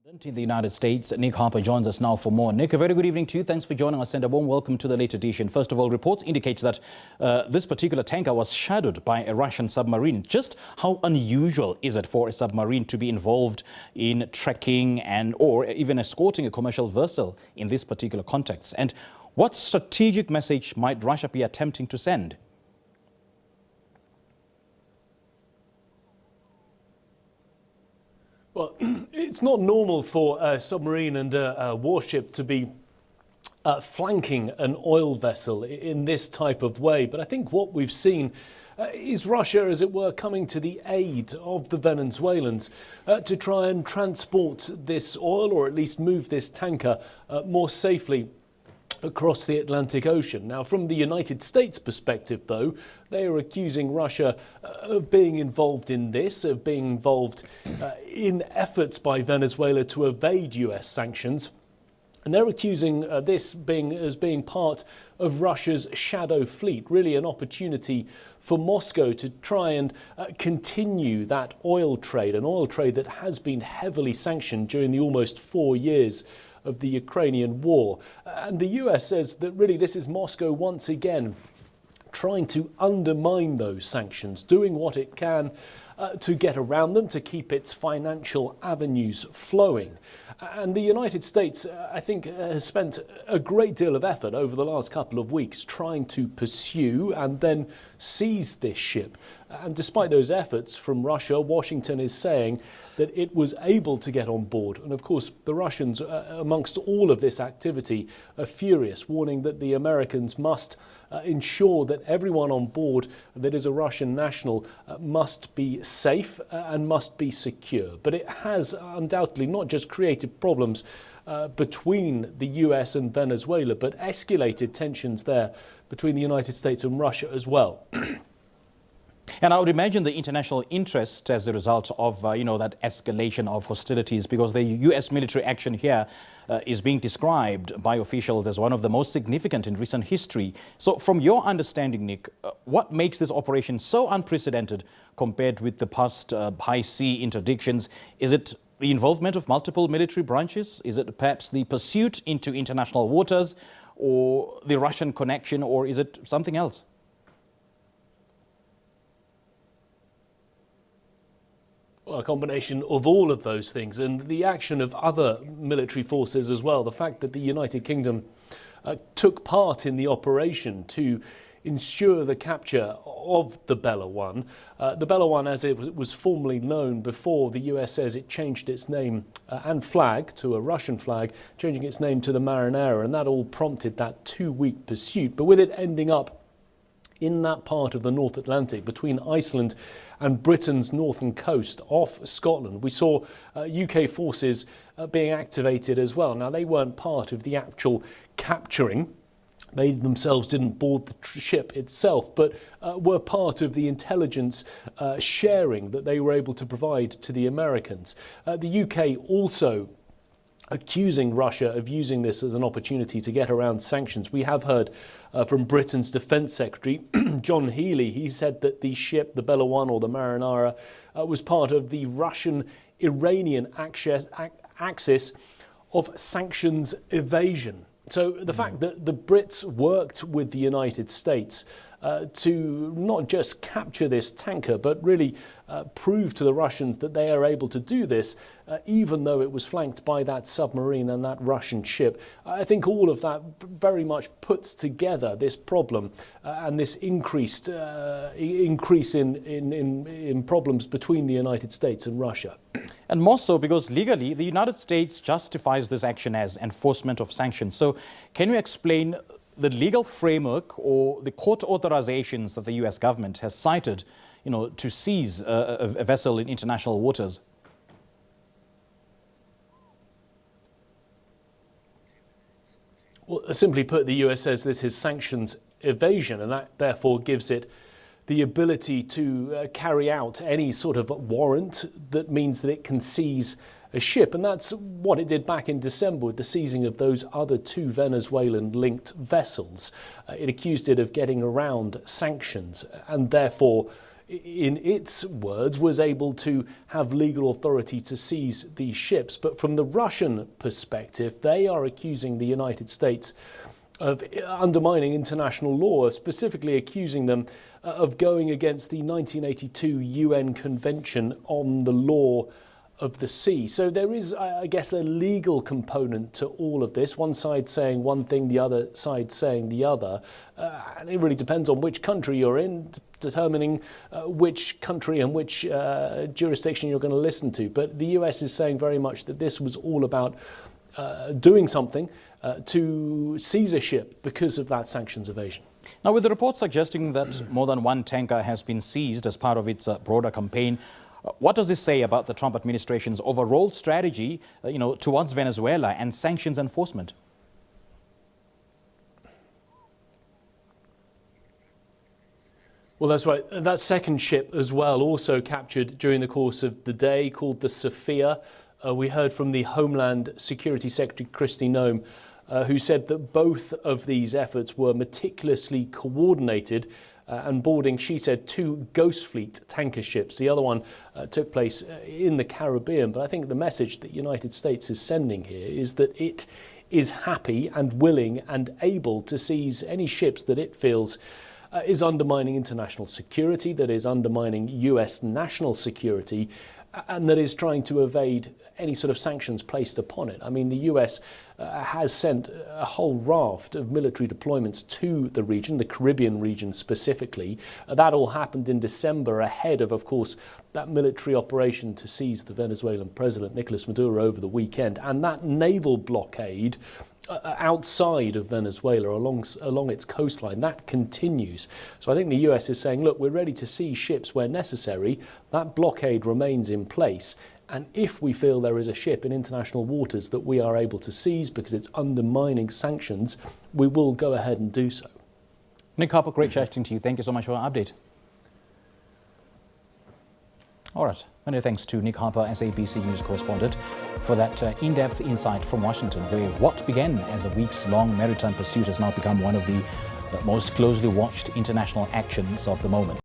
In the United States, Nick Harper joins us now for more. Nick, a very good evening to you. Thanks for joining us and a warm welcome to the late edition. First of all, reports indicate that this particular tanker was shadowed by a Russian submarine. Just how unusual is it for a submarine to be involved in trekking and or even escorting a commercial vessel in this particular context? And what strategic message might Russia be attempting to send? Well, it's not normal for a submarine and a warship to be flanking an oil vessel in this type of way. But I think what we've seen is Russia, as it were, coming to the aid of the Venezuelans to try and transport this oil, or at least move this tanker more safely across the Atlantic Ocean. Now, from the United States perspective, though, they are accusing Russia of being involved in this, of being involved in efforts by Venezuela to evade US sanctions. And they're accusing this as being part of Russia's shadow fleet, really an opportunity for Moscow to try and continue that oil trade, an oil trade that has been heavily sanctioned during the almost 4 years of the Ukrainian war. And the US says that really this is Moscow once again trying to undermine those sanctions, doing what it can to get around them, to keep its financial avenues flowing. And the United States, I think, has spent a great deal of effort over the last couple of weeks trying to pursue and then seize this ship. And despite those efforts from Russia, Washington is saying that it was able to get on board. And of course, the Russians, amongst all of this activity, are furious, warning that the Americans must ensure that everyone on board that is a Russian national must be safe and must be secure. But it has undoubtedly not just created problems between the US and Venezuela, but escalated tensions there between the United States and Russia as well. And I would imagine the international interest as a result of, that escalation of hostilities, because the U.S. military action here is being described by officials as one of the most significant in recent history. So from your understanding, Nick, what makes this operation so unprecedented compared with the past high sea interdictions? Is it the involvement of multiple military branches? Is it perhaps the pursuit into international waters, or the Russian connection, or is it something else? A combination of all of those things, and the action of other military forces as well. The fact that the United Kingdom took part in the operation to ensure the capture of the Venezuelan. The Venezuelan, as it was formerly known before the US says it changed its name and flag to a Russian flag, changing its name to the Marinera, and that all prompted that 2-week pursuit. But with it ending up in that part of the North Atlantic between Iceland and Britain's northern coast off Scotland, we saw UK forces being activated as well. Now, they weren't part of the actual capturing. They themselves didn't board the ship itself, but were part of the intelligence sharing that they were able to provide to the Americans. The UK also accusing Russia of using this as an opportunity to get around sanctions. We have heard from Britain's Defence Secretary, John Healey. He said that the ship, the Venezuelan or the Marinara, was part of the Russian-Iranian axis of sanctions evasion. So the fact that the Brits worked with the United States to not just capture this tanker, but really prove to the Russians that they are able to do this, even though it was flanked by that submarine and that Russian ship. I think all of that very much puts together this problem and this increase in problems between the United States and Russia. And more so because legally, the United States justifies this action as enforcement of sanctions. So can you explain the legal framework or the court authorizations that the US government has cited, to seize a vessel in international waters? Well, simply put, the US says this is sanctions evasion, and that therefore gives it the ability to carry out any sort of warrant that means that it can seize a ship. And that's what it did back in December with the seizing of those other 2 Venezuelan-linked vessels. It accused it of getting around sanctions and therefore in its words, was able to have legal authority to seize these ships. But from the Russian perspective, they are accusing the United States of undermining international law, specifically accusing them of going against the 1982 UN Convention on the Law of the Sea. So there is, I guess, a legal component to all of this. One side saying one thing, the other side saying the other. And it really depends on which country you're in, determining which country and which jurisdiction you're going to listen to. But the US is saying very much that this was all about doing something to seize a ship because of that sanctions evasion. Now, with the report suggesting that more than one tanker has been seized as part of its broader campaign, what does this say about the Trump administration's overall strategy, towards Venezuela and sanctions enforcement? Well, that's right. That second ship as well, also captured during the course of the day, called the Sophia. We heard from the Homeland Security Secretary, Kristi Noem, who said that both of these efforts were meticulously coordinated and boarding, she said, 2 Ghost Fleet tanker ships. The other one took place in the Caribbean. But I think the message that the United States is sending here is that it is happy and willing and able to seize any ships that it feels is undermining international security, that is undermining US national security, and that is trying to evade any sort of sanctions placed upon it. I mean, the US has sent a whole raft of military deployments to the region, the Caribbean region specifically. That all happened in December, ahead of course, that military operation to seize the Venezuelan president, Nicolas Maduro, over the weekend. And that naval blockade outside of Venezuela, along its coastline, that continues. So I think the US is saying, look, we're ready to seize ships where necessary. That blockade remains in place. And if we feel there is a ship in international waters that we are able to seize because it's undermining sanctions, we will go ahead and do so. Nick Harper, great chatting to you. Thank you so much for our update. All right. Many thanks to Nick Harper, SABC News correspondent, for that in-depth insight from Washington, where what began as a weeks-long maritime pursuit has now become one of the most closely watched international actions of the moment.